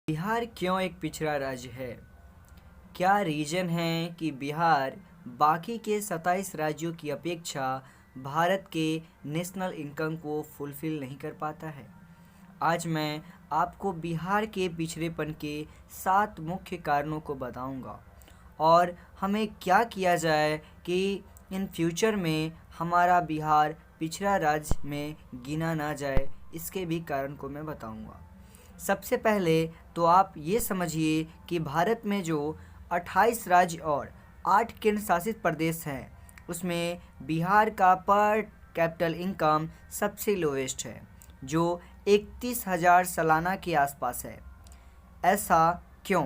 बिहार क्यों एक पिछड़ा राज्य है? क्या रीज़न है कि बिहार बाकी के 27 राज्यों की अपेक्षा भारत के नेशनल इनकम को फुलफ़िल नहीं कर पाता है? आज मैं आपको बिहार के पिछड़ेपन के 7 मुख्य कारणों को बताऊंगा और हमें क्या किया जाए कि इन फ्यूचर में हमारा बिहार पिछड़ा राज्य में गिना ना जाए, इसके भी कारण को मैं बताऊंगा। सबसे पहले तो आप ये समझिए कि भारत में जो 28 राज्य और 8 केंद्र शासित प्रदेश हैं, उसमें बिहार का पर कैपिटल इनकम सबसे लोएस्ट है, जो 31,000 सालाना के आसपास है। ऐसा क्यों?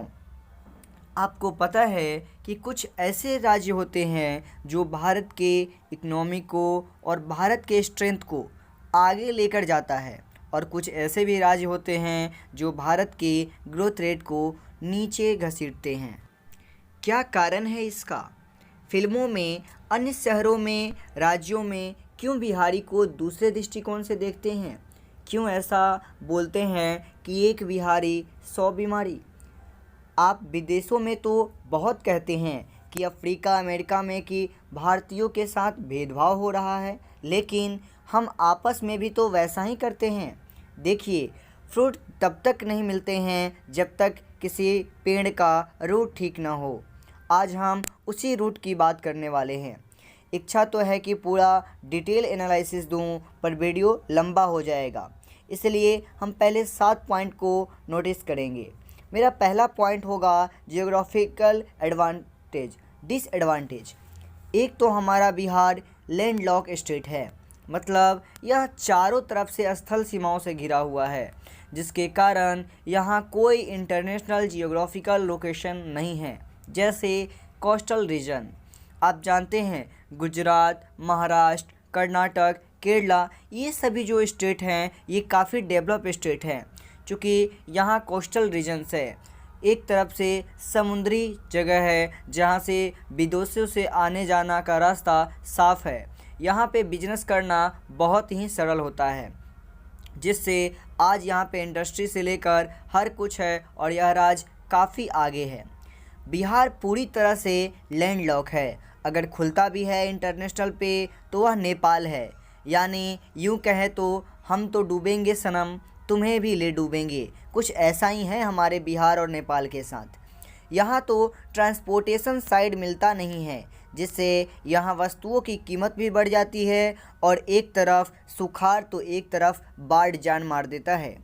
आपको पता है कि कुछ ऐसे राज्य होते हैं जो भारत के इकोनॉमी को और भारत के स्ट्रेंथ को आगे लेकर जाता है, और कुछ ऐसे भी राज्य होते हैं जो भारत के ग्रोथ रेट को नीचे घसीटते हैं। क्या कारण है इसका? फिल्मों में, अन्य शहरों में, राज्यों में क्यों बिहारी को दूसरे दृष्टिकोण से देखते हैं? क्यों ऐसा बोलते हैं कि एक बिहारी 100 बीमारी? आप विदेशों में तो बहुत कहते हैं कि अफ्रीका, अमेरिका में कि भारतीयों के साथ भेदभाव हो रहा है, लेकिन हम आपस में भी तो वैसा ही करते हैं। देखिए, फ्रूट तब तक नहीं मिलते हैं जब तक किसी पेड़ का रूट ठीक ना हो। आज हम उसी रूट की बात करने वाले हैं। इच्छा तो है कि पूरा डिटेल एनालिसिस दूं, पर वीडियो लंबा हो जाएगा, इसलिए हम पहले 7 पॉइंट को नोटिस करेंगे। मेरा पहला पॉइंट होगा जियोग्राफिकल एडवांटेज, डिसएडवांटेज। एक तो हमारा बिहार लैंडलॉक स्टेट है, मतलब यह चारों तरफ से स्थल सीमाओं से घिरा हुआ है, जिसके कारण यहाँ कोई इंटरनेशनल जियोग्राफिकल लोकेशन नहीं है। जैसे कोस्टल रीजन, आप जानते हैं गुजरात, महाराष्ट्र, कर्नाटक, केरला, ये सभी जो स्टेट हैं ये काफ़ी डेवलप स्टेट हैं, क्योंकि यहाँ कोस्टल रीजन्स है। एक तरफ से समुद्री जगह है जहाँ से विदेशों से आने जाना का रास्ता साफ़ है। यहाँ पे बिजनेस करना बहुत ही सरल होता है, जिससे आज यहाँ पे इंडस्ट्री से लेकर हर कुछ है और यह राज्य काफ़ी आगे है। बिहार पूरी तरह से लैंडलॉक है। अगर खुलता भी है इंटरनेशनल पे तो वह नेपाल है, यानी यूँ कहें तो हम तो डूबेंगे सनम, तुम्हें भी ले डूबेंगे। कुछ ऐसा ही है हमारे बिहार और नेपाल के साथ। यहाँ तो ट्रांसपोर्टेशन साइड मिलता नहीं है, जिससे यहाँ वस्तुओं की कीमत भी बढ़ जाती है, और एक तरफ सुखाड़ तो एक तरफ बाढ़ जान मार देता है।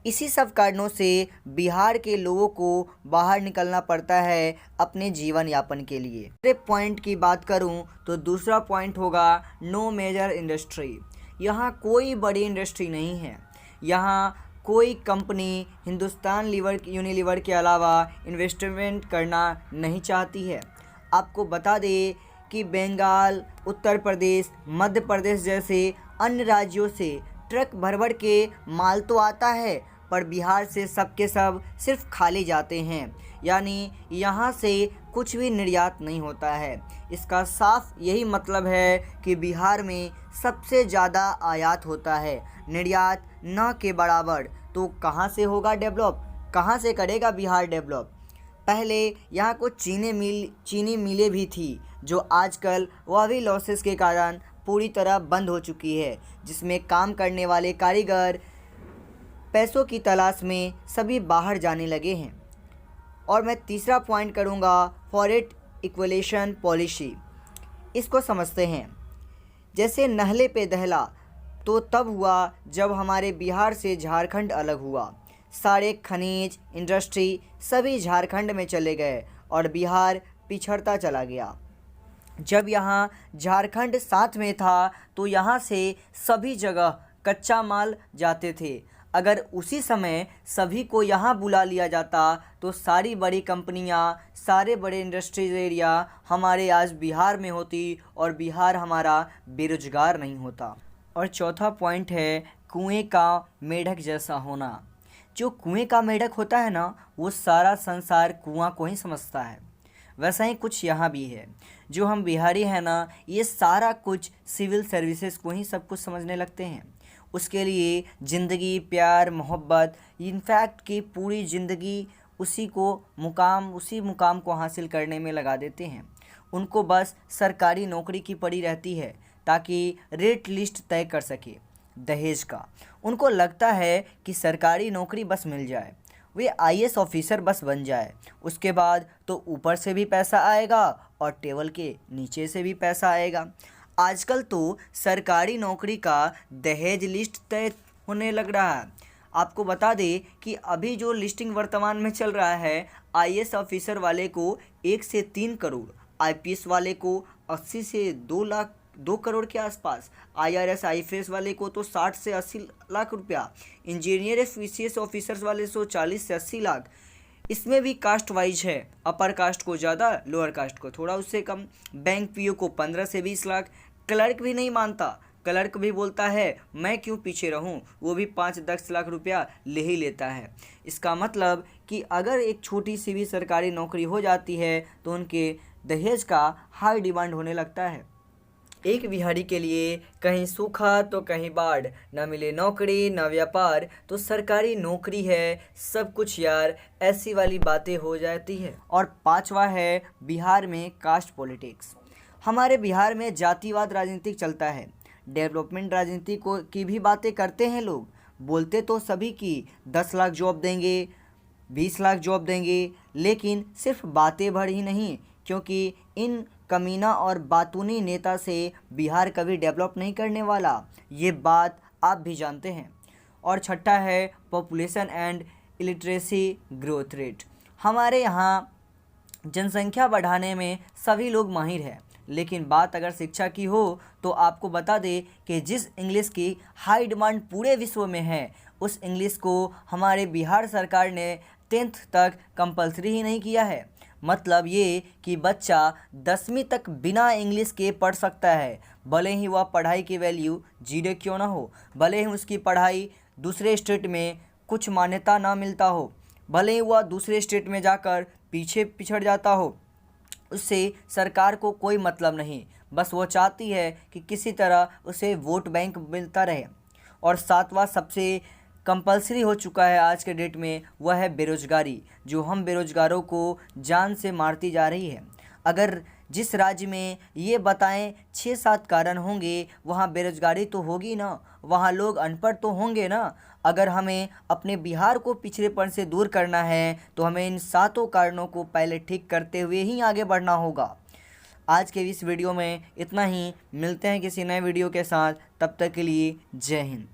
इसी सब कारणों से बिहार के लोगों को बाहर निकलना पड़ता है अपने जीवन यापन के लिए। दूसरे पॉइंट की बात करूं तो दूसरा पॉइंट होगा नो मेजर इंडस्ट्री। यहाँ कोई बड़ी इंडस्ट्री नहीं है। यहाँ कोई कंपनी हिंदुस्तान यूनिलीवर के अलावा इन्वेस्टमेंट करना नहीं चाहती है। आपको बता दें कि बंगाल, उत्तर प्रदेश, मध्य प्रदेश जैसे अन्य राज्यों से ट्रक भर भर के माल तो आता है, पर बिहार से सब के सब सिर्फ खाली जाते हैं, यानी यहाँ से कुछ भी निर्यात नहीं होता है। इसका साफ यही मतलब है कि बिहार में सबसे ज़्यादा आयात होता है, निर्यात न के बराबर। तो कहाँ से होगा डेवलप? कहाँ से करेगा बिहार डेवलप? पहले यहाँ कुछ चीनी मिलें भी थी, जो आजकल वह भी लॉसेस के कारण पूरी तरह बंद हो चुकी है, जिसमें काम करने वाले कारीगर पैसों की तलाश में सभी बाहर जाने लगे हैं। और मैं तीसरा पॉइंट करूँगा फॉरेट इक्वलेशन पॉलिसी। इसको समझते हैं। जैसे नहले पे दहला तो तब हुआ जब हमारे बिहार से झारखंड अलग हुआ। सारे खनिज, इंडस्ट्री सभी झारखंड में चले गए और बिहार पिछड़ता चला गया। जब यहाँ झारखंड साथ में था तो यहाँ से सभी जगह कच्चा माल जाते थे। अगर उसी समय सभी को यहाँ बुला लिया जाता तो सारी बड़ी कंपनियाँ, सारे बड़े इंडस्ट्रीज एरिया हमारे आज बिहार में होती और बिहार हमारा बेरोजगार नहीं होता। और चौथा पॉइंट है कुएं का मेढक जैसा होना। जो कुएं का मेढक होता है ना, वो सारा संसार कुआं को ही समझता है। वैसा ही कुछ यहाँ भी है। जो हम बिहारी हैं ना, ये सारा कुछ सिविल सर्विसेज को ही सब कुछ समझने लगते हैं। उसके लिए ज़िंदगी, प्यार, मोहब्बत, इनफैक्ट कि पूरी ज़िंदगी उसी मुकाम को हासिल करने में लगा देते हैं। उनको बस सरकारी नौकरी की पड़ी रहती है ताकि रेट लिस्ट तय कर सके दहेज का। उनको लगता है कि सरकारी नौकरी बस मिल जाए, वे आईएएस ऑफिसर बस बन जाए, उसके बाद तो ऊपर से भी पैसा आएगा और टेबल के नीचे से भी पैसा आएगा। आजकल तो सरकारी नौकरी का दहेज लिस्ट तय होने लग रहा है। आपको बता दें कि अभी जो लिस्टिंग वर्तमान में चल रहा है, आईएएस ऑफिसर वाले को 1 से 3 करोड़, आईपीएस वाले को 80 से 2 करोड़ के आसपास, आईआरएस आईपीएस वाले को तो 60 से 80 लाख रुपया, इंजीनियर एफिशिएंसी ऑफिसर्स वाले को 40 से 80 लाख। इसमें भी कास्ट वाइज है, अपर कास्ट को ज़्यादा, लोअर कास्ट को थोड़ा उससे कम। बैंक पीओ को 15 से 20 लाख। क्लर्क भी नहीं मानता, क्लर्क भी बोलता है मैं क्यों पीछे रहूं, वो भी 5-10 लाख रुपया ले ही लेता है। इसका मतलब कि अगर एक छोटी सी भी सरकारी नौकरी हो जाती है तो उनके दहेज का हाई डिमांड होने लगता है। एक बिहारी के लिए कहीं सूखा तो कहीं बाढ़, न मिले नौकरी न व्यापार तो सरकारी नौकरी है सब कुछ यार, ऐसी वाली बातें हो जाती है। और 5वां है बिहार में कास्ट पॉलिटिक्स। हमारे बिहार में जातिवाद राजनीति चलता है। डेवलपमेंट राजनीति की भी बातें करते हैं लोग, बोलते तो सभी की 10 लाख जॉब देंगे, 20 लाख जॉब देंगे, लेकिन सिर्फ बातें भर ही नहीं, क्योंकि इन कमीना और बातूनी नेता से बिहार कभी डेवलप नहीं करने वाला, ये बात आप भी जानते हैं। और छठा है population and illiteracy growth rate. हमारे यहाँ जनसंख्या बढ़ाने में सभी लोग माहिर हैं, लेकिन बात अगर शिक्षा की हो तो आपको बता दें कि जिस इंग्लिश की हाई डिमांड पूरे विश्व में है, उस इंग्लिश को हमारे बिहार सरकार ने 10th तक कंपलसरी ही नहीं किया है। मतलब ये कि बच्चा 10वीं तक बिना इंग्लिश के पढ़ सकता है, भले ही वह पढ़ाई की वैल्यू 0 क्यों ना हो, भले ही उसकी पढ़ाई दूसरे स्टेट में कुछ मान्यता ना मिलता हो, भले ही वह दूसरे स्टेट में जाकर पीछे पिछड़ जाता हो, उससे सरकार को कोई मतलब नहीं। बस वो चाहती है कि किसी तरह उसे वोट बैंक मिलता रहे। और 7वां सबसे कंपलसरी हो चुका है आज के डेट में, वह है बेरोजगारी, जो हम बेरोजगारों को जान से मारती जा रही है। अगर जिस राज्य में ये बताएं 6-7 कारण होंगे, वहाँ बेरोजगारी तो होगी ना, वहाँ लोग अनपढ़ तो होंगे ना। अगर हमें अपने बिहार को पिछड़ेपन से दूर करना है तो हमें इन 7 कारणों को पहले ठीक करते हुए ही आगे बढ़ना होगा। आज के इस वीडियो में इतना ही, मिलते हैं किसी नए वीडियो के साथ, तब तक के लिए जय हिंद।